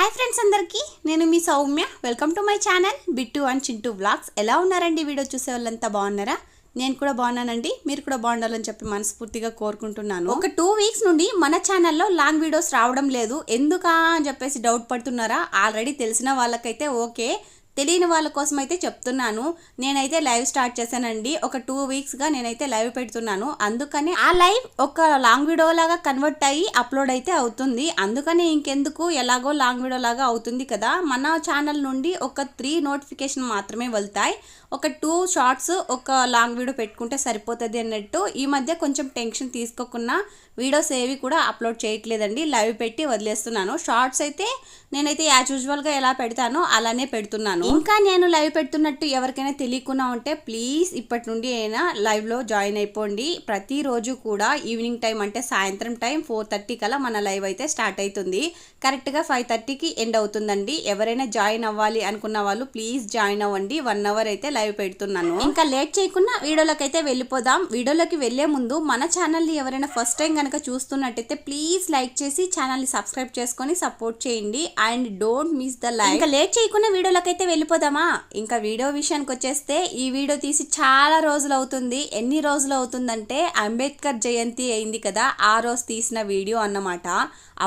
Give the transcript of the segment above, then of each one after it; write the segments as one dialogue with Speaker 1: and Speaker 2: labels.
Speaker 1: Hi friends అందరికీ నేను మీ Soumya welcome to my channel Bittu and Chintu vlogs. ఎలా ఉన్నారండి? వీడియో చూసే వాళ్ళంతా బాగున్నారా? నేను కూడా బాగున్నానండి. మీరు కూడా బాగుండాలని చెప్పి మనస్ఫూర్తిగా కోరుకుంటున్నాను. ఒక 2 వీక్స్ నుండి మన ఛానల్లో లాంగ్ వీడియోస్ రావడం లేదు, ఎందుకా అని చెప్పేసి డౌట్ పడుతున్నారా? ఆల్రెడీ తెలిసిన వాళ్ళకైతే ఓకే, తెలియని వాళ్ళ కోసం అయితే చెప్తున్నాను. నేనైతే లైవ్ స్టార్ట్ చేశానండి. ఒక 2 వీక్స్గా నేనైతే లైవ్ పెడుతున్నాను. అందుకని ఆ లైవ్ ఒక లాంగ్ వీడియో లాగా కన్వర్ట్ అయ్యి అప్లోడ్ అయితే అవుతుంది. అందుకని ఇంకెందుకు, ఎలాగో లాంగ్ వీడియో లాగా అవుతుంది కదా. మన ఛానల్ నుండి ఒక 3 నోటిఫికేషన్ మాత్రమే వెళ్తాయి. ఒక 2 షార్ట్స్ ఒక లాంగ్ వీడియో పెట్టుకుంటే సరిపోతుంది అన్నట్టు. ఈ మధ్య కొంచెం టెన్షన్ తీసుకోకుండా వీడియోస్ ఏవి కూడా అప్లోడ్ చేయట్లేదండి, లైవ్ పెట్టి వదిలేస్తున్నాను. షార్ట్స్ అయితే నేనైతే యాజ్ యూజువల్గా ఎలా పెడతానో అలానే పెడుతున్నాను. ఇంకా నేను లైవ్ పెడుతున్నట్టు ఎవరికైనా తెలియకుండా ఉంటే ప్లీజ్ ఇప్పటి నుండి అయినా లైవ్లో జాయిన్ అయిపోండి. ప్రతిరోజు కూడా ఈవినింగ్ టైం అంటే సాయంత్రం టైం 4:30 కల్లా మన లైవ్ అయితే స్టార్ట్ అవుతుంది. కరెక్ట్గా 5:30కి ఎండ్ అవుతుందండి. ఎవరైనా జాయిన్ అవ్వాలి అనుకున్న వాళ్ళు ప్లీజ్ జాయిన్ అవ్వండి. 1 అవర్ అయితే లైవ్ పెడుతున్నాను. ఇంకా లేట్ చేయకుండా వీడియోలోకి అయితే వెళ్ళిపోదాం. వీడియోలోకి వెళ్లే ముందు మన ఛానల్ని ఎవరైనా ఫస్ట్ టైం కనుక చూస్తున్నట్టయితే ప్లీజ్ లైక్ చేసి ఛానల్ని సబ్స్క్రైబ్ చేసుకొని సపోర్ట్ చేయండి and don't miss the like. ఇంకా లేట్ చేయకుండా వీడియోలోకి అయితే వెళ్ళిపోదామా? ఇంకా వీడియో విషయానికి వచ్చేస్తే ఈ వీడియో తీసి చాలా రోజులు అవుతుంది. ఎన్ని రోజులు అవుతుందంటే అంబేద్కర్ జయంతి అయింది కదా, ఆ రోజు తీసిన వీడియో అన్నమాట.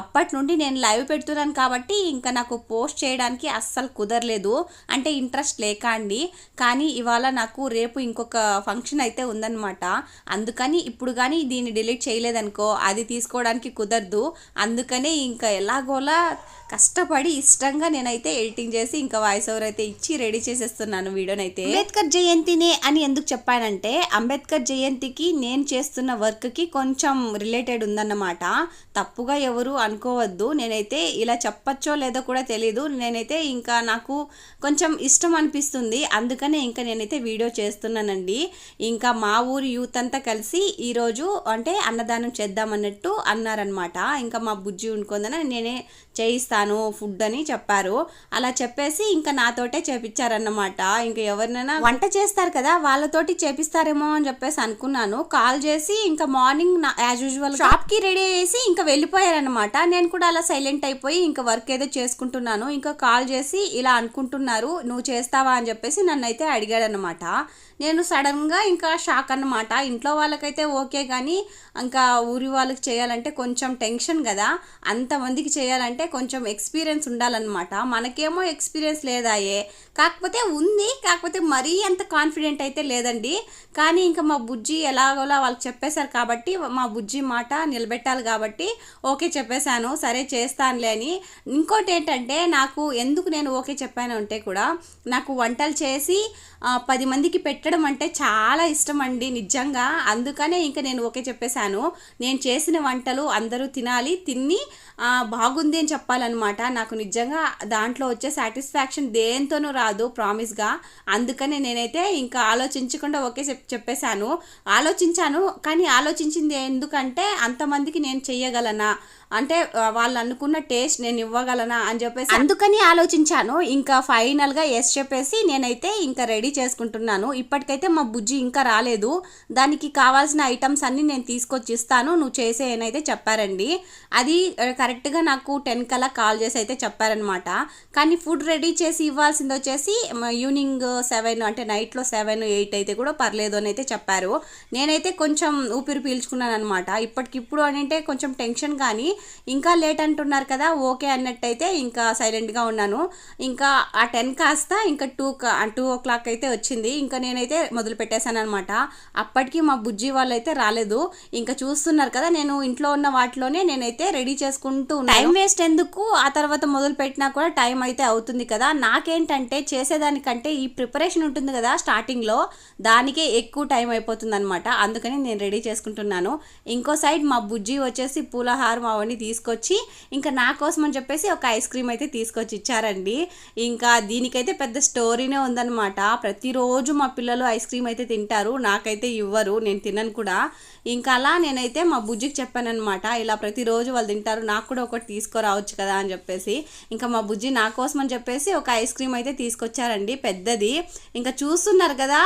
Speaker 1: అప్పటి నుండి నేను లైవ్ పెడుతున్నాను కాబట్టి ఇంకా నాకు పోస్ట్ చేయడానికి అస్సలు కుదరలేదు, అంటే ఇంట్రెస్ట్ లేక అండి. కానీ ఇవాళ నాకు రేపు ఇంకొక ఫంక్షన్ అయితే ఉందన్నమాట. అందుకని ఇప్పుడు కానీ దీన్ని డిలీట్ చేయలేదనుకో అది తీసుకోవడానికి కుదరదు. అందుకని ఇంకా ఎలాగోలా కష్టపడి ఇష్టంగా నేనైతే ఎడిటింగ్ చేసి ఇంకా వాయిస్ ఓవర్ అయితే ఇచ్చి రెడీ చేసేస్తున్నాను వీడియోనైతే. అంబేద్కర్ జయంతినే అని ఎందుకు చెప్పానంటే అంబేద్కర్ జయంతికి నేను చేస్తున్న వర్క్కి కొంచెం రిలేటెడ్ ఉందన్నమాట. తప్పుగా ఎవరు అనుకోవద్దు. నేనైతే ఇలా చెప్పచ్చో లేదో కూడా తెలీదు. నేనైతే ఇంకా నాకు కొంచెం ఇష్టం అనిపిస్తుంది, అందుకనే ఇంకా నేనైతే వీడియో చేస్తున్నానండి. ఇంకా మా ఊరు యూత్ అంతా కలిసి ఈరోజు అంటే అన్నదానం చేద్దామన్నట్టు అన్నారనమాట. ఇంకా మా బుజ్జి ఉండుకుందని నేనే చేయిస్తాను ఫుడ్ అని చెప్పారు. అలా చెప్పేసి ఇంకా నాతోటే చేపించారన్నమాట. ఇంకా ఎవరినైనా వంట చేస్తారు కదా వాళ్ళతోటి చేపిస్తారేమో అని చెప్పేసి అనుకున్నాను. కాల్ చేసి ఇంకా మార్నింగ్ యాజ్ యూజువల్ షాప్కి రెడీ చేసి ఇంకా వెళ్ళిపోయారనమాట. నేను కూడా అలా సైలెంట్ అయిపోయి ఇంకా వర్క్ ఏదో చేసుకుంటున్నాను. ఇంకా కాల్ చేసి ఇలా అనుకుంటున్నారు నువ్వు చేస్తావా అని చెప్పేసి నన్ను అయితే అడిగాడనమాట. నేను సడన్గా ఇంకా షాక్ అన్నమాట. ఇంట్లో వాళ్ళకైతే ఓకే, కానీ ఇంకా ఊరి వాళ్ళకి చేయాలంటే కొంచెం టెన్షన్ కదా. అంతమందికి చేయాలంటే కొంచెం ఎక్స్పీరియన్స్ ఉండాలన్నమాట. మనకేమో ఎక్స్పీరియన్స్ లేదాయే, కాకపోతే ఉంది, కాకపోతే మరీ అంత కాన్ఫిడెంట్ అయితే లేదండి. కానీ ఇంకా మా బుజ్జి ఎలాగోలా వాళ్ళకి చెప్పేశారు కాబట్టి మా బుజ్జి మాట నిలబెట్టాలి కాబట్టి ఓకే చెప్పేశాను, సరే చేస్తానులే అని. ఇంకోటి ఏంటంటే నాకు ఎందుకు నేను ఓకే చెప్పాను అంటే కూడా నాకు వంటలు చేసి 10 మందికి పెట్టడం అంటే చాలా ఇష్టం అండి నిజంగా. అందుకనే ఇంకా నేను ఓకే చెప్పేశాను. నేను చేసిన వంటలు అందరూ తినాలి, తిని బాగుంది అని చెప్పాలన్నమాట. నాకు నిజంగా దాంట్లో వచ్చే సాటిస్ఫాక్షన్ దేంతోనూ రాదు ప్రామిస్గా. అందుకనే నేనైతే ఇంకా ఆలోచించకుండా ఓకే చెప్పేశాను. ఆలోచించాను, కానీ ఆలోచించింది ఎందుకంటే అంతమందికి నేను చెయ్యగలనా, అంటే వాళ్ళు అనుకున్న టేస్ట్ నేను ఇవ్వగలనా అని చెప్పేసి అందుకని ఆలోచించాను. ఇంకా ఫైనల్గా ఎస్ చెప్పేసి నేనైతే ఇంకా రెడీ చేసుకుంటున్నాను. ఇప్పటికైతే మా బుజ్జి ఇంకా రాలేదు. దానికి కావాల్సిన ఐటమ్స్ అన్నీ నేను తీసుకొచ్చి ఇస్తాను, నువ్వు చేసేయనైతే చెప్పారండి. అది కరెక్ట్గా నాకు 10 కల్లా కాల్ చేసి అయితే చెప్పారనమాట. కానీ ఫుడ్ రెడీ చేసి ఇవ్వాల్సింది వచ్చేసి ఈవినింగ్ 7 అంటే నైట్లో 7, 8 అయితే కూడా పర్లేదు అని అయితే చెప్పారు. నేనైతే కొంచెం ఊపిరి పీల్చుకున్నాను అనమాట. ఇప్పటికిప్పుడు అని అంటే కొంచెం టెన్షన్, కానీ ఇంకా లేట్ అంటున్నారు కదా ఓకే అన్నట్టయితే ఇంకా సైలెంట్గా ఉన్నాను. ఇంకా ఆ 10 కాస్త ఇంకా 2 o'clock అయితే వచ్చింది. ఇంకా నేనైతే మొదలు పెట్టేశాను అనమాట. అప్పటికి మా బుజ్జి వాళ్ళు అయితే రాలేదు. ఇంకా చూస్తున్నారు కదా, నేను ఇంట్లో ఉన్న వాటిలోనే నేనైతే రెడీ చేసుకుంటూ టైం వేస్ట్ ఎందుకు, ఆ తర్వాత మొదలు పెట్టినా కూడా టైం అయితే అవుతుంది కదా. నాకేంటంటే చేసేదానికంటే ఈ ప్రిపరేషన్ ఉంటుంది కదా స్టార్టింగ్లో, దానికే ఎక్కువ టైం అయిపోతుంది అనమాట. అందుకని నేను రెడీ చేసుకుంటున్నాను. ఇంకో సైడ్ మా బుజ్జి వచ్చేసి పూలహారం అవన్నీ తీసుకొచ్చి ఇంకా నా కోసం అని చెప్పేసి ఒక ఐస్ క్రీమ్ అయితే తీసుకొచ్చి ఇచ్చారండి. ఇంకా దీనికైతే పెద్ద స్టోరీనే ఉందన్నమాట. ప్రతిరోజు మా పిల్లలు ఐస్ క్రీమ్ అయితే తింటారు, నాకైతే ఇవ్వరు, నేను తినను కూడా. ఇంకా అలా నేనైతే మా బుజ్జికి చెప్పానమాట, ఇలా ప్రతిరోజు వాళ్ళు తింటారు, నాకు కూడా ఒకటి తీసుకురావచ్చు కదా అని చెప్పేసి. ఇంకా మా బుజ్జి నా కోసం అని చెప్పేసి ఒక ఐస్ క్రీమ్ అయితే తీసుకొచ్చారండి పెద్దది. ఇంకా చూస్తున్నారు కదా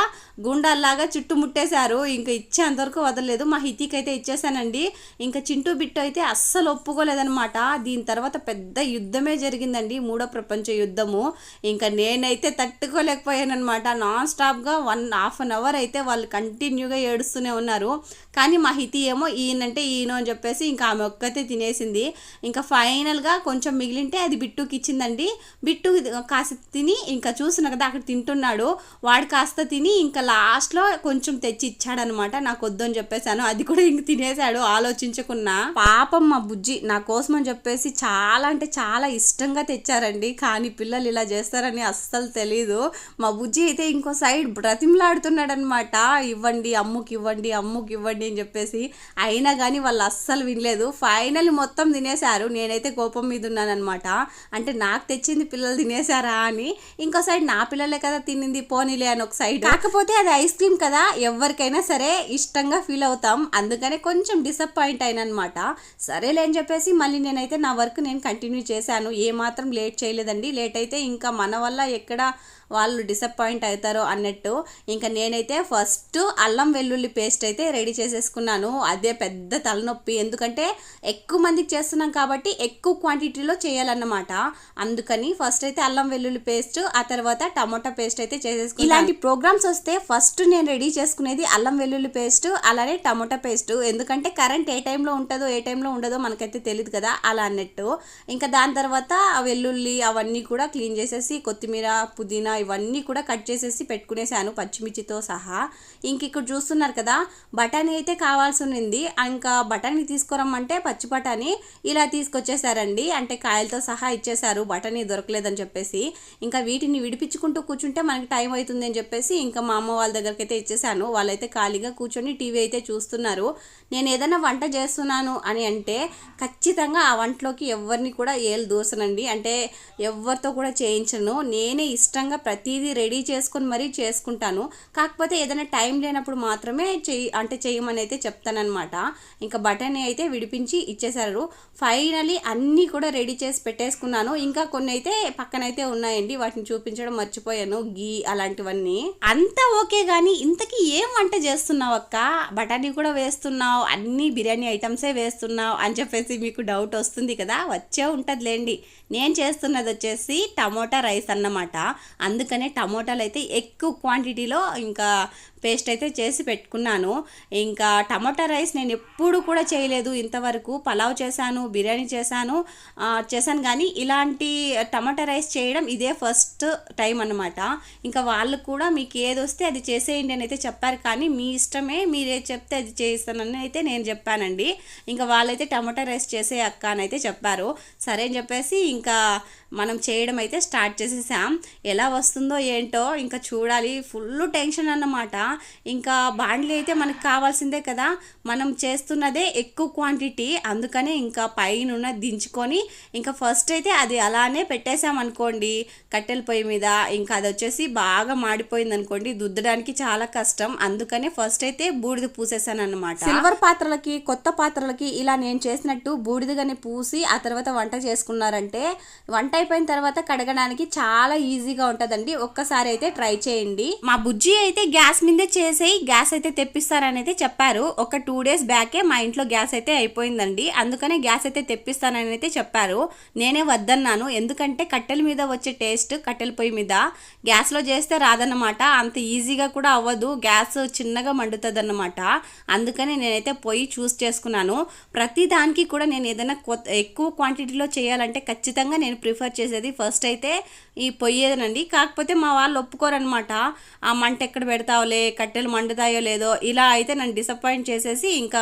Speaker 1: గుండాల్లాగా చుట్టుముట్టేశారు. ఇంకా ఇచ్చేంతవరకు వదలలేదు. మా హితికి అయితే ఇచ్చేసానండి. ఇంకా చింటూ బిట్టు అయితే అస్సలు ఒప్పుకోలేదనమాట. దీని తర్వాత పెద్ద యుద్ధమే జరిగిందండి, మూడో ప్రపంచ యుద్ధము. ఇంకా నేనైతే తట్టుకోలేకపోయానమాట. నాన్ స్టాప్గా 1.5 అవర్ అయితే వాళ్ళు కంటిన్యూగా ఏడుస్తూనే ఉన్నారు. కానీ మా హితి ఏమో ఈయనంటే ఈయన అని చెప్పేసి ఇంకా ఆమె ఒక్కతే తినేసింది. ఇంకా ఫైనల్గా కొంచెం మిగిలింటే అది బిట్టుకి ఇచ్చిందండి. బిట్టు కాస్త తిని ఇంకా చూస్తున్నా కదా అక్కడ తింటున్నాడు, వాడు కాస్త తిని ఇంకా లాస్ట్లో కొంచెం తెచ్చి ఇచ్చాడనమాట. నాకు వద్దు అని చెప్పేశాను, అది కూడా ఇంక తినేశాడు ఆలోచించకున్నా. పాపం మా బుజ్జి నా కోసం అని చెప్పేసి చాలా అంటే చాలా ఇష్టంగా తెచ్చారండి. కానీ పిల్లలు ఇలా చేస్తారని అస్సలు తెలీదు. మా బుజ్జి అయితే ఇంకో సైడ్ బ్రతిమలాడుతున్నాడు అనమాట, ఇవ్వండి అమ్ముకి ఇవ్వండి అమ్ముకి ఇవ్వండి అని చెప్పేసి. అయినా కానీ వాళ్ళు అస్సలు వినలేదు. ఫైనల్ మొత్తం తినేశారు. నేనైతే కోపం మీద ఉన్నానమాట, అంటే నాకు తెచ్చింది పిల్లలు తినేశారా అని. ఇంకో సైడ్ నా పిల్లలే కదా తినింది పోనీలే అని ఒక సైడ్. కాకపోతే అది ఐస్ క్రీమ్ కదా, ఎవరికైనా సరే ఇష్టంగా ఫీల్ అవుతాం, అందుకనే కొంచెం డిసప్పాయింట్ అయినా అనమాట. సరేలే అని చెప్పేసి మళ్ళీ నేనైతే నా వర్క్ నేను కంటిన్యూ చేశాను. ఏమాత్రం లేట్ చేయలేదండి. లేట్ అయితే ఇంకా మన వల్ల ఎక్కడ వాళ్ళు డిసప్పాయింట్ అవుతారో అన్నట్టు. ఇంకా నేనైతే ఫస్ట్ అల్లం వెల్లుల్లి పేస్ట్ అయితే రెడీ చేసేసుకున్నాను. అదే పెద్ద తలనొప్పి, ఎందుకంటే ఎక్కువ మందికి చేస్తున్నాం కాబట్టి ఎక్కువ క్వాంటిటీలో చేయాలన్నమాట. అందుకని ఫస్ట్ అయితే అల్లం వెల్లుల్లి పేస్ట్, ఆ తర్వాత టమోటా పేస్ట్ అయితే చేసేసుకున్నాను. ఇలాంటి ప్రోగ్రామ్స్ వస్తే ఫస్ట్ నేను రెడీ చేసుకునేది అల్లం వెల్లుల్లి పేస్ట్, అలానే టమోటా పేస్ట్. ఎందుకంటే కరెంట్ ఏ టైంలో ఉంటుందో ఏ టైంలో ఉండదో మనకైతే తెలియదు కదా, అలా అన్నట్టు. ఇంకా దాని తర్వాత వెల్లుల్లి అవన్నీ కూడా క్లీన్ చేసేసి కొత్తిమీర పుదీనా ఇవన్నీ కూడా కట్ చేసేసి పెట్టుకునేసాను పచ్చిమిర్చితో సహా. ఇంక ఇక్కడ చూస్తున్నారు కదా బఠానీ అయితే కావాల్సి ఉంది. ఇంకా బఠానీ తీసుకురమ్మంటే పచ్చి బఠానీ ఇలా తీసుకొచ్చేసారండి, అంటే కాయలతో సహా ఇచ్చేసారు, బఠానీ దొరకలేదని చెప్పేసి. ఇంకా వీటిని విడిపించుకుంటూ కూర్చుంటే మనకి టైం అవుతుంది అని చెప్పేసి ఇంకా మా అమ్మ వాళ్ళ దగ్గరికి అయితే ఇచ్చేసాను. వాళ్ళైతే ఖాళీగా కూర్చొని టీవీ అయితే చూస్తున్నారు. నేను ఏదైనా వంట చేస్తున్నాను అని అంటే ఖచ్చితంగా ఆ వంటలోకి ఎవరిని కూడా ఏలు దూసనండి, అంటే ఎవరితో కూడా చేయించను. నేనే ఇష్టంగా ప్రతిదీ రెడీ చేసుకొని మరీ చేసుకుంటాను. కాకపోతే ఏదైనా టైం లేనప్పుడు మాత్రమే చేయమని అయితే చెప్తానమాట. ఇంకా బఠానీ అయితే విడిపించి ఇచ్చేసారు. ఫైనలీ అన్నీ కూడా రెడీ చేసి పెట్టేసుకున్నాను. ఇంకా కొన్ని అయితే పక్కనైతే ఉన్నాయండి, వాటిని చూపించడం మర్చిపోయాను, గీ అలాంటివన్నీ. అంతా ఓకే కానీ ఇంతకీ ఏం వంట చేస్తున్నావు అక్క, బఠానీ కూడా వేస్తున్నావు, అన్ని బిర్యానీ ఐటమ్సే వేస్తున్నావు అని చెప్పేసి మీకు డౌట్ వస్తుంది కదా, వచ్చే ఉంటుందిలేండి. నేను చేస్తున్నది వచ్చేసి టమోటా రైస్ అన్నమాట. అందుకనే టమోటాలు అయితే ఎక్కువ క్వాంటిటీలో ఇంకా పేస్ట్ అయితే చేసి పెట్టుకున్నాను. ఇంకా టమోటా రైస్ నేను ఎప్పుడు కూడా చేయలేదు ఇంతవరకు. పలావ్ చేశాను, బిర్యానీ చేశాను కానీ ఇలాంటి టమోటా రైస్ చేయడం ఇదే ఫస్ట్ టైం అన్నమాట. ఇంకా వాళ్ళు కూడా మీకు ఏది వస్తే అది చేసేయండి అని అయితే చెప్పారు, కానీ మీ ఇష్టమే, మీరే చెప్తే అది చేస్తానని అయితే నేను చెప్పానండి. ఇంకా వాళ్ళైతే టమోటా రైస్ చేసే అక్క అని అయితే చెప్పారు. సరే అని చెప్పేసి ఇంకా మనం చేయడం అయితే స్టార్ట్ చేసేసాం. ఎలా వస్తుందో ఏంటో ఇంకా చూడాలి, ఫుల్ టెన్షన్ అన్నమాట. ఇంకా బాండ్లీ అయితే మనకు కావాల్సిందే కదా, మనం చేస్తున్నదే ఎక్కువ క్వాంటిటీ, అందుకనే ఇంకా పైన దించుకొని ఇంకా ఫస్ట్ అయితే అది అలానే పెట్టేసామనుకోండి కట్టెల పొయ్యి మీద, ఇంకా అది వచ్చేసి బాగా మాడిపోయింది అనుకోండి, దుద్దడానికి చాలా కష్టం. అందుకనే ఫస్ట్ అయితే బూడిద పూసేసాను అనమాట. సిల్వర్ పాత్రలకి కొత్త పాత్రలకి ఇలా నేను చేసినట్టు బూడిదగానే పూసి ఆ తర్వాత వంట చేసుకున్నారంటే వంట అయిపోయిన తర్వాత కడగడానికి చాలా ఈజీగా ఉంటుందండి. ఒక్కసారి అయితే ట్రై చేయండి. మా బుజ్జి అయితే గ్యాస్ మీదే చేసేయి, గ్యాస్ అయితే తెప్పిస్తారని అయితే చెప్పారు. ఒక 2 days బ్యాకే మా ఇంట్లో గ్యాస్ అయితే అయిపోయిందండి, అందుకనే గ్యాస్ అయితే తెప్పిస్తానని అయితే చెప్పారు. నేనే వద్దన్నాను, ఎందుకంటే కట్టెల మీద వచ్చే టేస్ట్ కట్టెల పొయ్యి మీద గ్యాస్లో చేస్తే రాదన్నమాట, అంత ఈజీగా కూడా అవ్వదు, గ్యాస్ చిన్నగా మండుతుంది అన్నమాట. అందుకని నేనైతే పొయ్యి చూస్ చేసుకున్నాను. ప్రతి దానికి కూడా నేను ఏదైనా ఎక్కువ క్వాంటిటీలో చేయాలంటే ఖచ్చితంగా నేను ప్రిఫర్ చేసేది ఫస్ట్ అయితే ఈ పొయ్యేనండి. కాకపోతే మా వాళ్ళు ఒప్పుకోరనమాట, ఆ మంట ఎక్కడ పెడతావులే, కట్టెలు మండుతాయో లేదో, ఇలా అయితే నన్ను డిసప్పాయింట్ చేసేసి ఇంకా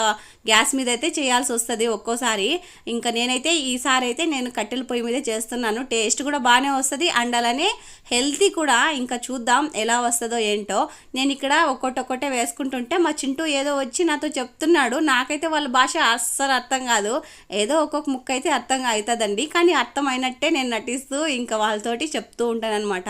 Speaker 1: గ్యాస్ మీద అయితే చేయాల్సి వస్తుంది ఒక్కోసారి. ఇంకా నేనైతే ఈసారి అయితే నేను కట్టెల పొయ్యి మీదే చేస్తున్నాను. టేస్ట్ కూడా బాగానే వస్తుంది అండ్ అలానే హెల్తీ కూడా. ఇంకా చూద్దాం ఎలా వస్తుందో ఏంటో. నేను ఇక్కడ ఒక్కొక్కటే వేసుకుంటుంటే మా చింటూ ఏదో వచ్చి నాతో చెప్తున్నాడు. నాకైతే వాళ్ళ భాష అస్సలు అర్థం కాదు, ఏదో ఒక్కొక్క ముక్క అయితే అర్థం అవుతుందండి, కానీ అర్థమైనట్టే నేను నటిస్తూ ఇంకా వాళ్ళతోటి చెప్తూ ఉంటాను అనమాట.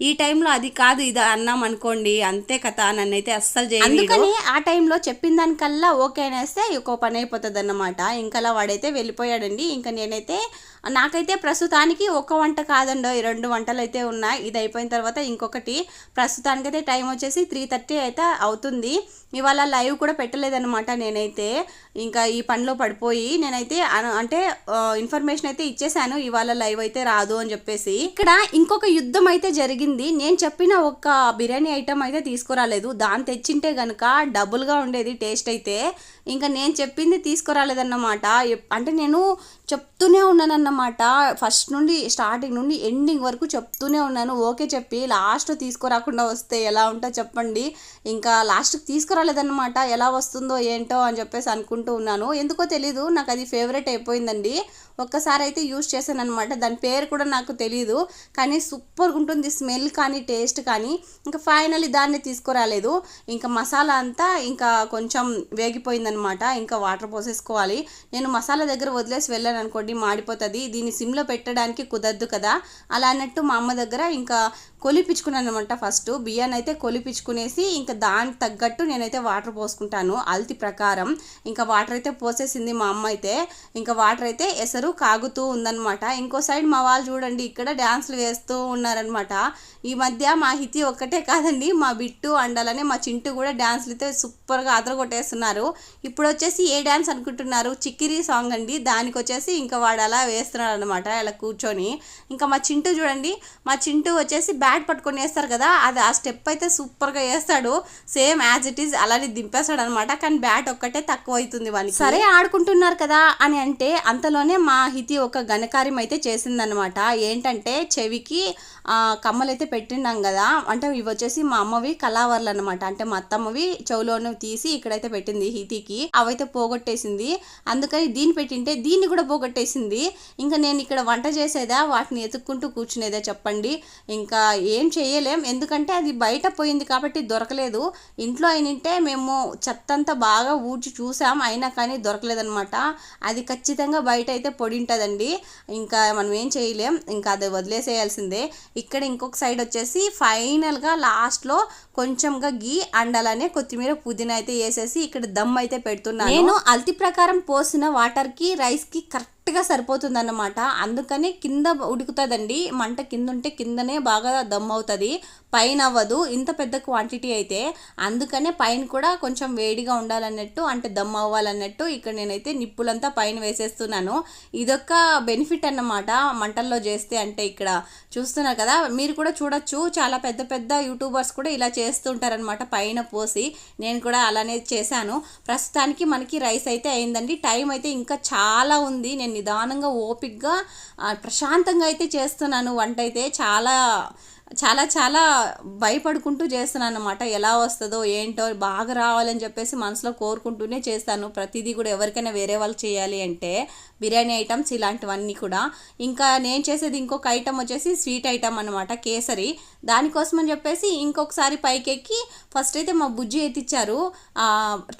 Speaker 1: ఈ టైంలో అది కాదు ఇది అన్నాం అనుకోండి, అంతే కథ, నన్నైతే అస్సలు చేయదు. అందుకని ఆ టైంలో చెప్పిన దానికల్లా ఓకే అనేస్తే ఇంకో పని అయిపోతుంది అన్నమాట. ఇంకా అలా వాడైతే వెళ్ళిపోయాడండి. ఇంకా నేనైతే నాకైతే ప్రస్తుతానికి ఒక వంట కాదండి, 2 వంటలు అయితే ఉన్నాయి. ఇది అయిపోయిన తర్వాత ఇంకొకటి. ప్రస్తుతానికైతే టైం వచ్చేసి 3:30 అయితే అవుతుంది. ఇవాళ లైవ్ కూడా పెట్టలేదన్నమాట నేనైతే, ఇంకా ఈ పనిలో పడిపోయి నేనైతే అంటే ఇన్ఫర్మేషన్ అయితే ఇచ్చేసాను ఇవాళ లైవ్ అయితే రాదు అని చెప్పేసి. ఇక్కడ ఇంకొక యుద్ధం అయితే జరిగింది. నేను చెప్పిన ఒక బిర్యానీ ఐటమ్ అయితే తీసుకురాలేదు, దాన్ని తెచ్చింటే కనుక డబుల్గా ఉండేది టేస్ట్ అయితే. ఇంకా నేను చెప్పింది తీసుకురాలేదన్నమాట. అంటే నేను చెప్తూనే ఉన్నానన్నమాట, ఫస్ట్ నుండి స్టార్టింగ్ నుండి ఎండింగ్ వరకు చెప్తూనే ఉన్నాను. ఓకే చెప్పి లాస్ట్ తీసుకురాకుండా వస్తే ఎలా ఉంటుందో చెప్పండి. ఇంకా లాస్ట్కి తీసుకురాలేదన్నమాట. ఎలా వస్తుందో ఏంటో అని చెప్పేసి అనుకుంటూ ఉన్నాను. ఎందుకో తెలీదు, నాకు అది ఫేవరెట్ అయిపోయిందండి. ఒక్కసారి అయితే యూజ్ చేశాను అనమాట. దాని పేరు కూడా నాకు తెలియదు, కానీ సూపర్గా ఉంటుంది స్మెల్ కానీ టేస్ట్ కానీ. ఇంకా ఫైనల్లీ దాన్ని తీసుకురాలేదు. ఇంకా మసాలా అంతా ఇంకా కొంచెం వేగిపోయిందనమాట. ఇంకా వాటర్ పోసేసుకోవాలి. నేను మసాలా దగ్గర వదిలేసి వెళ్ళాను అనుకోండి, మాడిపోతుంది. దీన్ని సిమ్లో పెట్టడానికి కుదరదు కదా. అలా అన్నట్టు మా అమ్మ దగ్గర ఇంకా కొలిపించుకున్నాను అనమాట. ఫస్ట్ బియ్యాన్ని అయితే కొలిపించుకునేసి ఇంకా దానికి తగ్గట్టు నేనైతే వాటర్ పోసుకుంటాను అల్తి ప్రకారం. ఇంకా వాటర్ అయితే పోసేసింది మా అమ్మ అయితే. ఇంకా వాటర్ అయితే ఎసరు కాగుతూ ఉందన్నమాట. ఇంకో సైడ్ మా వాళ్ళు చూడండి ఇక్కడ డ్యాన్స్లు వేస్తూ ఉన్నారనమాట. ఈ మధ్య మా హితి ఒక్కటే కాదండి, మా బిట్టు అండాలని మా చింటూ కూడా డ్యాన్స్లు అయితే సూపర్గా అదరగొట్టేస్తున్నారు. ఇప్పుడు వచ్చేసి ఏ డ్యాన్స్ అనుకుంటున్నారు? చిక్కిరి సాంగ్ అండి. దానికి వచ్చేసి ఇంకా వాడు అలా వేస్తున్నాడు అనమాట, అలా కూర్చొని. ఇంకా మా చింటూ చూడండి, మా చింటూ వచ్చేసి బ్యాట్ పట్టుకొని వేస్తారు కదా, అది ఆ స్టెప్ అయితే సూపర్గా వేస్తాడు. సేమ్ యాజ్ ఇట్ ఈజ్ అలానే దింపేస్తాడు అనమాట. కానీ బ్యాట్ ఒక్కటే తక్కువ అవుతుంది వానికి. సరే ఆడుకుంటున్నారు కదా అని అంటే అంతలోనే మా హితి ఒక ఘనకార్యం అయితే చేసిందనమాట. ఏంటంటే చెవికి కమ్మలు అయితే పెట్టినాం కదా, అంటే ఇవి వచ్చేసి మా అమ్మవి కళావర్లు అనమాట. అంటే మా అత్తమ్మవి చెవులోనే తీసి ఇక్కడైతే పెట్టింది హితికి. అవైతే పోగొట్టేసింది. అందుకని దీన్ని పెట్టింటే దీన్ని కూడా పోగొట్టేసింది. ఇంకా నేను ఇక్కడ వంట చేసేదా వాటిని ఎత్తుక్కుంటూ కూర్చునేదే చెప్పండి. ఇంకా ఏం చేయలేం, ఎందుకంటే అది బయట పోయింది కాబట్టి దొరకలేదు. ఇంట్లో అయినంటే మేము చెత్తంతా బాగా ఊడ్చి చూసాం, అయినా కానీ దొరకలేదనమాట. అది ఖచ్చితంగా బయట అయితే పొడి ఉంటుందండి. ఇంకా మనం ఏం చేయలేం, ఇంకా అది వదిలేసేయాల్సిందే. ఇక్కడ ఇంకొక సైడ్ వచ్చేసి ఫైనల్గా లాస్ట్లో కొంచెంగా గీ అండ్ అలానే కొత్తిమీర పుదీనా అయితే వేసేసి ఇక్కడ దమ్ అయితే పెడుతున్నాను. నేను అల్తి ప్రకారం పోసిన వాటర్కి రైస్కి కరెక్ట్గా సరిపోతుంది అన్నమాట. అందుకని కింద ఉడుకుతుందండి, మంట కింద ఉంటే కిందనే బాగా దమ్ అవుతుంది, పైన అవ్వదు ఇంత పెద్ద క్వాంటిటీ అయితే. అందుకనే పైన కూడా కొంచెం వేడిగా ఉండాలన్నట్టు, అంటే దమ్ అవ్వాలన్నట్టు ఇక్కడ నేనైతే నిప్పులంతా పైన వేసేస్తున్నాను. ఇదొక బెనిఫిట్ అన్నమాట మంటల్లో చేస్తే. అంటే ఇక్కడ చూస్తున్నారు కదా, మీరు కూడా చూడొచ్చు, చాలా పెద్ద పెద్ద యూట్యూబర్స్ కూడా ఇలా చేస్తుంటారనమాట పైన పోసి. నేను కూడా అలానే చేశాను. ప్రస్తుతానికి మనకి రైస్ అయితే అయిందండి. టైం అయితే ఇంకా చాలా ఉంది. నేను నిదానంగా ఓపిక్గా ప్రశాంతంగా అయితే చేస్తున్నాను వంట అయితే. చాలా చాలా చాలా భయపడుకుంటూ చేస్తున్నాను అన్నమాట. ఎలా వస్తుందో ఏంటో, బాగా రావాలని చెప్పేసి మనసులో కోరుకుంటూనే చేస్తాను ప్రతిదీ కూడా. ఎవరికైనా వేరే వాళ్ళు చేయాలి అంటే బిర్యానీ ఐటమ్స్ ఇలాంటివన్నీ కూడా. ఇంకా నేను చేసేది ఇంకొక ఐటమ్ వచ్చేసి స్వీట్ ఐటమ్ అనమాట, కేసరి. దానికోసం అని చెప్పేసి ఇంకొకసారి పైకి ఎక్కి ఫస్ట్ అయితే మా బుజ్జి ఎత్తిచ్చారు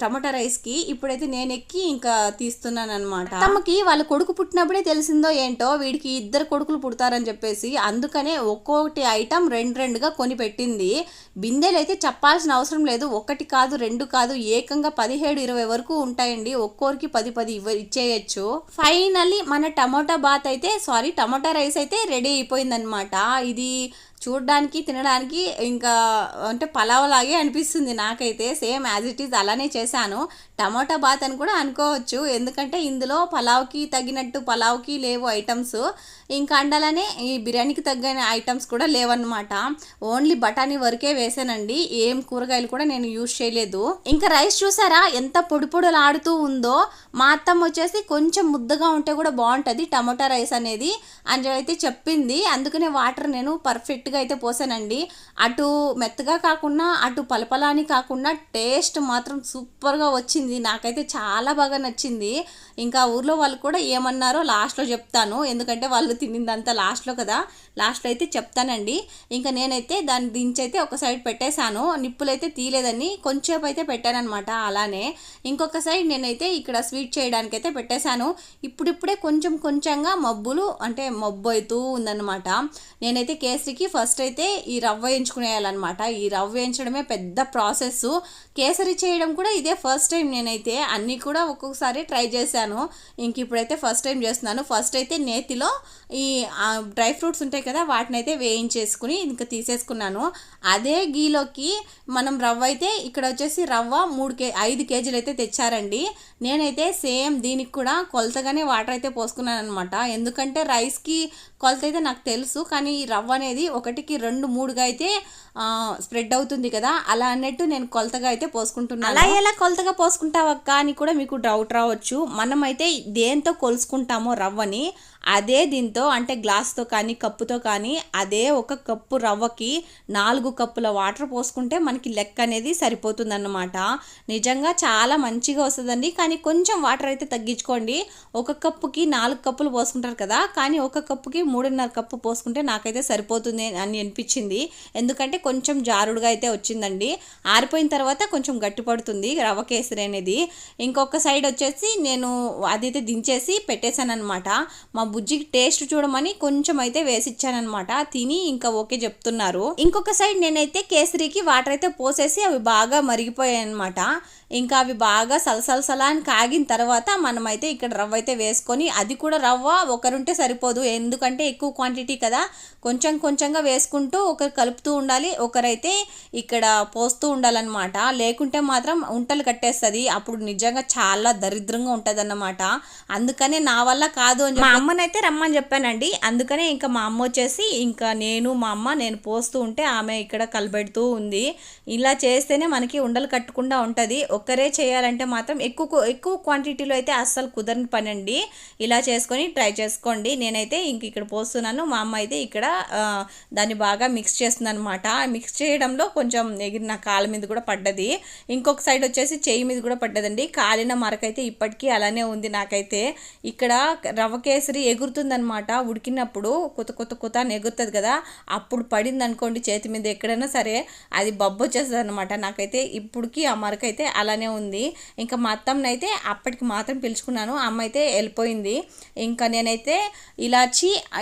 Speaker 1: టమాటా రైస్కి. ఇప్పుడైతే నేను ఎక్కి ఇంకా తీస్తున్నాను అనమాట. తమకి వాళ్ళ కొడుకు పుట్టినప్పుడే తెలిసిందో ఏంటో వీడికి 2 కొడుకులు పుడతారని చెప్పేసి, అందుకనే ఒక్కొక్కటి ఐటమ్ 2గా కొని పెట్టింది. బిందెలు అయితే చెప్పాల్సిన అవసరం లేదు, 1 కాదు 2 కాదు, ఏకంగా 17-20 వరకు ఉంటాయండి. ఒక్కోరికి 10 ఇచ్చేయచ్చు. ఫైనల్లీ మన టమోటా రైస్ అయితే రెడీ అయిపోయిందనమాట. ఇది చూడడానికి తినడానికి ఇంకా అంటే పలావ్ లాగే అనిపిస్తుంది నాకైతే. సేమ్ యాజ్ ఇట్ ఈజ్ అలానే చేశాను. టమోటా బాత్ అని కూడా అనుకోవచ్చు, ఎందుకంటే ఇందులో పలావ్కి తగినట్టు పలావ్కి లేవు ఐటమ్స్, ఇంకా అండాలనే ఈ బిర్యానీకి తగ్గిన ఐటమ్స్ కూడా లేవన్నమాట. ఓన్లీ బఠానీ వరకే వేసానండి, ఏం కూరగాయలు కూడా నేను యూజ్ చేయలేదు. ఇంకా రైస్ చూసారా ఎంత పొడి పొడులాడుతూ ఉందో. మా అత్తమ్మ వచ్చేసి కొంచెం ముద్దగా ఉంటే కూడా బాగుంటుంది టమోటా రైస్ అనేది అని అయితే చెప్పింది. అందుకనే వాటర్ నేను పర్ఫెక్ట్గా అయితే పోసానండి. అటు మెత్తగా కాకుండా అటు పలపలాని కాకుండా టేస్ట్ మాత్రం సూపర్గా వచ్చింది. నాకైతే చాలా బాగా నచ్చింది. ఇంకా ఊర్లో వాళ్ళు కూడా ఏమన్నారో లాస్ట్లో చెప్తాను, ఎందుకంటే వాళ్ళు తినిందంతా లాస్ట్లో కదా, లాస్ట్లో అయితే చెప్తానండి. ఇంకా నేనైతే దాన్ని దించైతే ఒక సైడ్ పెట్టేశాను. నిప్పులైతే తీయలేదని కొంచెంసేపు అయితే పెట్టానమాట. అలానే ఇంకొక సైడ్ నేనైతే ఇక్కడ స్వీట్ చేయడానికి అయితే పెట్టేశాను. ఇప్పుడిప్పుడే కొంచెంగా మబ్బు అవుతూ ఉందన్నమాట. నేనైతే కేసరికి ఫస్ట్ అయితే ఈ రవ్వ వేయించుకునేయాలన్నమాట. ఈ రవ్వ వేయించడమే పెద్ద ప్రాసెస్. కేసరి చేయడం కూడా ఇదే ఫస్ట్ టైం. నేనైతే అన్నీ కూడా ఒక్కొక్కసారి ట్రై చేశాను, ఇంక ఇప్పుడైతే ఫస్ట్ టైం చేస్తున్నాను. ఫస్ట్ అయితే నేతిలో ఈ డ్రై ఫ్రూట్స్ ఉంటాయి కదా, వాటిని అయితే వేయించేసుకుని ఇంకా తీసేసుకున్నాను. అదే గీలోకి మనం రవ్వ అయితే ఇక్కడ వచ్చేసి రవ్వ 5 కేజీలు అయితే తెచ్చారండి. నేనైతే సేమ్ దీనికి కూడా కొలతగానే వాటర్ అయితే పోసుకున్నాను అనమాట. ఎందుకంటే రైస్కి కొలత అయితే నాకు తెలుసు, కానీ ఈ రవ్వ అనేది 1కి 2, 3గా అయితే స్ప్రెడ్ అవుతుంది కదా, అలా అన్నట్టు నేను కొలతగా అయితే పోసుకుంటున్నాను. అలా ఎలా కొలతగా పోసుకుంటావక్క అని కూడా మీకు డౌట్ రావచ్చు. మనమైతే దేంతో కొలుసుకుంటామో రవ్వని అదే దీంతో, అంటే గ్లాస్తో కానీ కప్పుతో కానీ అదే 1 కప్పు రవ్వకి 4 కప్పుల వాటర్ పోసుకుంటే మనకి లెక్క అనేది సరిపోతుందన్నమాట. నిజంగా చాలా మంచిగా వస్తుందండి. కానీ కొంచెం వాటర్ అయితే తగ్గించుకోండి. 1 కప్పుకి 4 కప్పులు పోసుకుంటారు కదా, కానీ 1 కప్పుకి 3.5 కప్పు పోసుకుంటే నాకైతే సరిపోతుంది అని అనిపించింది. ఎందుకంటే కొంచెం జారుడుగా అయితే వచ్చిందండి. ఆరిపోయిన తర్వాత కొంచెం గట్టి పడుతుంది రవ్వ కేసరి అనేది. ఇంకొక సైడ్ వచ్చేసి నేను అదైతే దించేసి పెట్టేశాను అనమాట. మా బుజ్జికి టేస్ట్ చూడమని కొంచెం అయితే వేసిచ్చానమాట. తిని ఇంకా ఓకే చెప్తున్నారు. ఇంకొక సైడ్ నేనైతే కేసరికి వాటర్ అయితే పోసేసి అవి బాగా మరిగిపోయాయి అనమాట. ఇంకా అవి బాగా సలసలసలా అని కాగిన తర్వాత మనమైతే ఇక్కడ రవ్వ అయితే వేసుకొని, అది కూడా రవ్వ ఒకరుంటే సరిపోదు, ఎందుకంటే ఎక్కువ క్వాంటిటీ కదా, కొంచెం కొంచెంగా వేసుకుంటూ ఒకరు కలుపుతూ ఉండాలి, ఒకరైతే ఇక్కడ పోస్తూ ఉండాలన్నమాట. లేకుంటే మాత్రం ఉంటలు కట్టేస్తుంది, అప్పుడు నిజంగా చాలా దరిద్రంగా ఉంటుంది అన్నమాట. అందుకనే నా వల్ల కాదు అని మా అమ్మనైతే రమ్మని చెప్పానండి. అందుకనే ఇంకా మా అమ్మ వచ్చేసి ఇంకా మా అమ్మ నేను పోస్తూ ఉంటే ఆమె ఇక్కడ కలబెడుతూ ఉంది. ఇలా చేస్తేనే మనకి ఉండలు కట్టకుండా ఉంటుంది. ఒక్కరే చేయాలంటే మాత్రం ఎక్కువ క్వాంటిటీలో అయితే అస్సలు కుదరని పని అండి. ఇలా చేసుకొని ట్రై చేసుకోండి. నేనైతే ఇక్కడ పోస్తున్నాను, మా అమ్మ అయితే ఇక్కడ దాన్ని బాగా మిక్స్ చేస్తున్నాను అనమాట. మిక్స్ చేయడంలో కొంచెం ఎగిరి నా కాళ్ళ మీద కూడా పడ్డది, ఇంకొక సైడ్ వచ్చేసి చెయ్యి మీద కూడా పడ్డదండి. కాలిన మరకైతే ఇప్పటికీ అలానే ఉంది నాకైతే. ఇక్కడ రవ్వ కేసరి ఎగురుతుందనమాట, ఉడికినప్పుడు కొత్త అని ఎగురుతుంది కదా, అప్పుడు పడింది అనుకోండి చేతి మీద ఎక్కడైనా సరే అది బొబ్బు వచ్చేస్తుంది అనమాట. నాకైతే ఇప్పటికి ఆ మరకైతే అలానే ఉంది. ఇంకా మా అత్తమ్మనైతే అప్పటికి మాత్రం పిలుచుకున్నాను, అమ్మ అయితే వెళ్ళిపోయింది. ఇంకా నేనైతే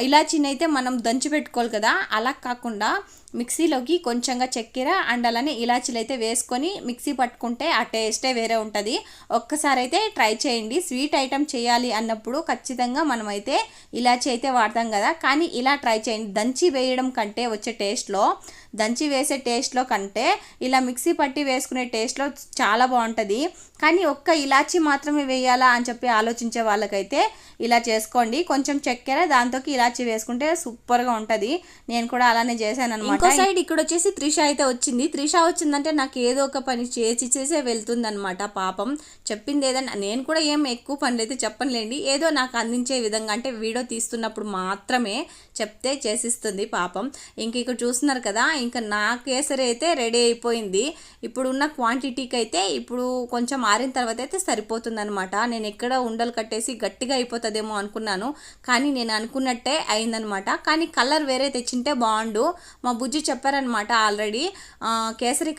Speaker 1: ఇలాచీని అయితే మనం దంచి పెట్టుకోవాలి కదా, అలా కాకుండా మిక్సీలోకి కొంచెంగా చక్కెర అండ్ అలానే ఇలాచీలు అయితే వేసుకొని మిక్సీ పట్టుకుంటే ఆ టేస్టే వేరే ఉంటుంది. ఒక్కసారి అయితే ట్రై చేయండి. స్వీట్ ఐటమ్ చేయాలి అన్నప్పుడు ఖచ్చితంగా మనమైతే ఇలాచీ అయితే వాడతాం కదా, కానీ ఇలా ట్రై చేయండి. దంచి వేయడం కంటే వచ్చే టేస్ట్లో, దంచి వేసే టేస్ట్లో కంటే ఇలా మిక్సీ పట్టి వేసుకునే టేస్ట్లో చాలా బాగుంటుంది. కానీ ఒక్క ఇలాచీ మాత్రమే వేయాలా అని చెప్పి ఆలోచించే వాళ్ళకైతే ఇలా చేసుకోండి. కొంచెం చక్కెర దాంతోకి ఇలాచీ వేసుకుంటే సూపర్గా ఉంటుంది. నేను కూడా అలానే చేశాను అనమాట. ఇంకో సైడ్ ఇక్కడ వచ్చేసి త్రిష అయితే వచ్చింది. త్రిష వచ్చిందంటే నాకు ఏదో ఒక పని చేసే వెళ్తుంది అనమాట. పాపం చెప్పింది ఏదన్నా, నేను కూడా ఏం ఎక్కువ పనులు అయితే చెప్పనులేండి, ఏదో నాకు అందించే విధంగా, అంటే వీడియో తీస్తున్నప్పుడు మాత్రమే చెప్తే చేసిస్తుంది పాపం. ఇక్కడ చూస్తున్నారు కదా, ఇంకా నా కేసరి అయితే రెడీ అయిపోయింది. ఇప్పుడు ఉన్న క్వాంటిటీకి అయితే ఇప్పుడు కొంచెం ఆరిన తర్వాత అయితే సరిపోతుంది అనమాట. నేను ఎక్కడ ఉండలు కట్టేసి గట్టిగా అయిపోతుందేమో అనుకున్నాను, కానీ నేను అనుకున్నట్టే అయిందనమాట. కానీ కలర్ వేరే తెచ్చింటే బాగుండు. మా బుజ్జి చెప్పారనమాట ఆల్రెడీ, కేసరి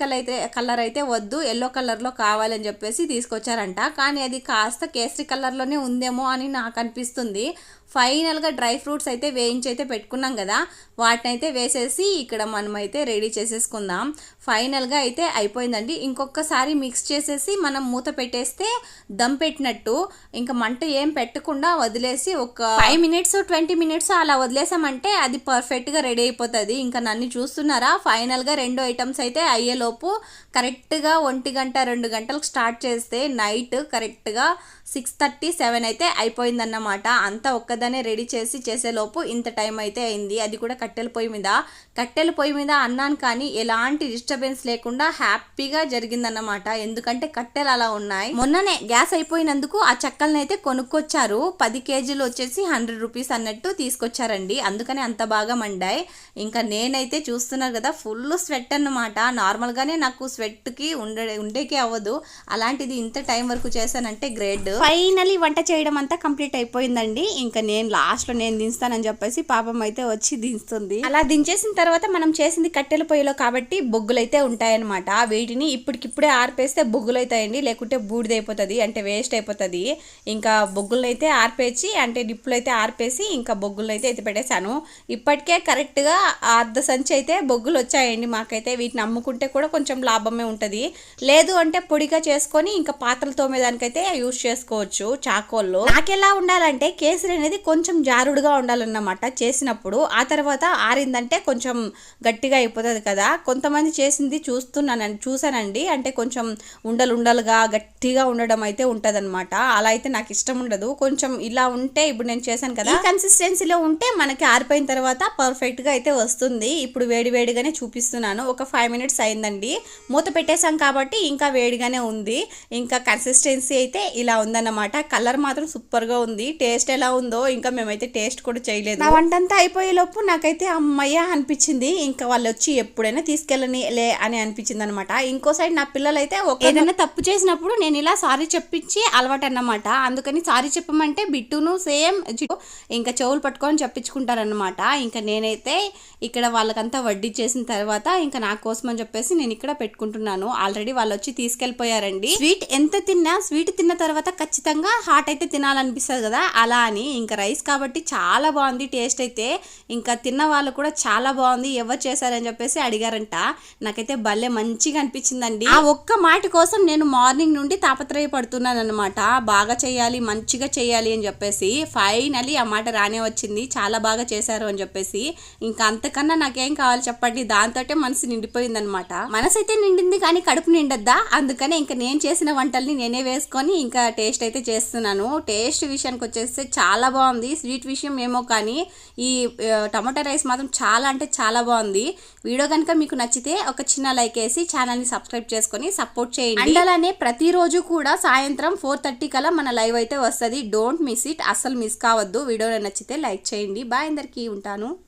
Speaker 1: కలర్ అయితే వద్దు, ఎల్లో కలర్లో కావాలని చెప్పేసి తీసుకొచ్చారంట. కానీ అది కాస్త కేసరి కలర్లోనే ఉందేమో అని నాకు అనిపిస్తుంది. ఫైనల్గా డ్రై ఫ్రూట్స్ అయితే వేయించి అయితే పెట్టుకున్నాం కదా, వాటిని అయితే వేసేసి ఇక్కడ మనమైతే రెడీ చేసేసుకుందాం. ఫైనల్గా అయితే అయిపోయిందండి. ఇంకొకసారి మిక్స్ చేసేసి మనం మూత పెట్టేస్తే దమ్ పెట్టినట్టు, ఇంకా మంట ఏం పెట్టకుండా వదిలేసి ఒక 5 minutes 20 minutes అలా వదిలేసామంటే అది పర్ఫెక్ట్గా రెడీ అయిపోతుంది. ఇంకా నన్ను చూస్తున్నారా, ఫైనల్గా 2 ఐటమ్స్ అయితే అయ్యేలోపు కరెక్ట్గా 1 గంట 2 గంటలకు స్టార్ట్ చేస్తే నైట్ కరెక్ట్గా 6:30 7 అయితే అయిపోయిందన్నమాట. అంతా ఒక్కదానే రెడీ చేసేలోపు ఇంత టైం అయితే అయింది. అది కూడా కట్టెల పొయ్యి మీద అన్నాను, కానీ ఎలాంటి డిస్టర్బెన్స్ లేకుండా హ్యాపీగా జరిగిందన్నమాట. ఎందుకంటే కట్టెలు అలా ఉన్నాయి. మొన్ననే గ్యాస్ అయిపోయినందుకు ఆ చెక్కలను అయితే కొనుక్కొచ్చారు. 10 కేజీలు వచ్చేసి 100 రూపీస్ అన్నట్టు తీసుకొచ్చారండి, అందుకనే అంత బాగా మండాయి. ఇంకా నేనైతే చూస్తున్నారు కదా, ఫుల్ స్వెట్ అన్నమాట. నార్మల్గానే నాకు స్వెట్కి ఉండేకే అవ్వదు, అలాంటిది ఇంత టైం వరకు చేశానంటే గ్రేట్. ఫైనలీ వంట చేయడం అంతా కంప్లీట్ అయిపోయిందండి. ఇంకా నేను లాస్ట్లో నేను దించుతానని చెప్పేసి పాపం అయితే వచ్చి దించుతుంది. అలా దించేసిన తర్వాత మనం చేసింది కట్టెల పొయ్యిలో కాబట్టి బొగ్గులు అయితే ఉంటాయన్నమాట. వీటిని ఇప్పటికిప్పుడే ఆర్పేస్తే బొగ్గులు అవుతాయండి, లేకుంటే బూడిదైపోతుంది, అంటే వేస్ట్ అయిపోతుంది. ఇంకా బొగ్గులు అయితే ఆర్పేసి, అంటే నిప్పులు అయితే ఆర్పేసి ఇంకా బొగ్గులు అయితే ఎత్తి పెట్టేశాను. ఇప్పటికే కరెక్ట్గా అర్ధ సంచి అయితే బొగ్గులు వచ్చాయండి మాకైతే. వీటిని అమ్ముకుంటే కూడా కొంచెం లాభమే ఉంటుంది. లేదు అంటే పొడిగా చేసుకొని ఇంకా పాత్రలు తోమేదానికైతే యూజ్ చేసుకోవచ్చు చాకోల్లో. నాకెలా ఉండాలంటే కేసరి అనేది కొంచెం జారుడుగా ఉండాలన్నమాట చేసినప్పుడు. ఆ తర్వాత ఆరిందంటే కొంచెం గట్టిగా అయిపోతుంది కదా. కొంతమంది చేసింది చూసానండి, అంటే కొంచెం ఉండలుగా గట్టిగా ఉండడం అయితే ఉంటుంది అనమాట. అలా అయితే నాకు ఇష్టం ఉండదు. కొంచెం ఇలా ఉంటే, ఇప్పుడు నేను చేశాను కదా, ఈ కన్సిస్టెన్సీలో ఉంటే మనకి ఆరిపోయిన తర్వాత పర్ఫెక్ట్ గా అయితే వస్తుంది. ఇప్పుడు వేడిగానే చూపిస్తున్నాను. ఒక 5 minutes అయిందండి. మూత పెట్టేసాం కాబట్టి ఇంకా వేడిగానే ఉంది. ఇంకా కన్సిస్టెన్సీ అయితే ఇలా ఉందన్నమాట. కలర్ మాత్రం సూపర్ గా ఉంది. టేస్ట్ ఎలా ఉందో ఇంకా మేమైతే టేస్ట్ కూడా చేయలేదు. నా వంటంతా అయిపోయే లోపు నాకైతే అమ్మయ్య అనిపించింది. ఇంకా వాళ్ళు వచ్చి ఎప్పుడైనా తీసుకెళ్ళని లే అని అనిపించింది అనమాట. ఇంకో సైడ్ నా పిల్లలు అయితే ఏదైనా తప్పు చేసినప్పుడు నేను ఇలా సారీ చెప్పించి అలవాటు అన్నమాట. అందుకని సారీ చెప్పమంటే బిట్టును సేమ్ ఇంకా చెవులు పట్టుకొని చెప్పించుకుంటారనమాట. ఇంకా నేనైతే ఇక్కడ వాళ్ళకంతా వడ్డీ చేసిన తర్వాత ఇంకా నా కోసం అని చెప్పేసి నేను ఇక్కడ పెట్టుకుంటున్నాను. ఆల్రెడీ వాళ్ళు వచ్చి తీసుకెళ్ళిపోయారండి. స్వీట్ తిన్న తర్వాత ఖచ్చితంగా హాట్ అయితే తినాలనిపిస్తుంది కదా, అలా అని. ఇంకా రైస్ కాబట్టి చాలా బాగుంది టేస్ట్ అయితే. ఇంకా తిన్న వాళ్ళు కూడా చాలా బాగుంది, ఎవరు చేశారని చెప్పేసి అడిగారంట. నాకైతే భలే మంచిగా అనిపించిందండి. ఆ ఒక్క మాట కోసం నేను మార్నింగ్ నుండి తాపత్రయపడుతున్నాను అనమాట. బాగా చేయాలి, మంచిగా చేయాలి అని చెప్పేసి. ఫైనలీ ఆ మాట రానే వచ్చింది, చాలా బాగా చేశారు అని చెప్పేసి. ఇంకా అంతకన్నా నాకేం కావాలి చెప్పండి, దాంతోటే మనసు నిండిపోయింది అనమాట. మనసు అయితే నిండింది కానీ కడుపు నిండద్దా, అందుకనే ఇంకా నేను చేసిన వంటల్ని నేనే వేసుకొని ఇంకా టేస్ట్ అయితే చేస్తున్నాను. టేస్ట్ విషయానికి వచ్చేస్తే చాలా బాగుంది. స్వీట్ విషయం ఏమో కానీ ఈ టమాటా రైస్ మాత్రం చాలా అంటే చాలా బాగుంది. వీడియో కనుక మీకు నచ్చితే ఒక చిన్న లైక్ వేసి ఛానల్ని సబ్స్క్రైబ్ చేసుకొని సపోర్ట్ చేయండి. అండ్ అలానే ప్రతిరోజు కూడా సాయంత్రం 4:30 కల్లా మన లైవ్ అయితే వస్తుంది. డోంట్ మిస్ ఇట్, అస్సలు మిస్ కావద్దు. వీడియో నచ్చితే లైక్ చేయండి. బాయ్ అందరికీ, ఉంటాను.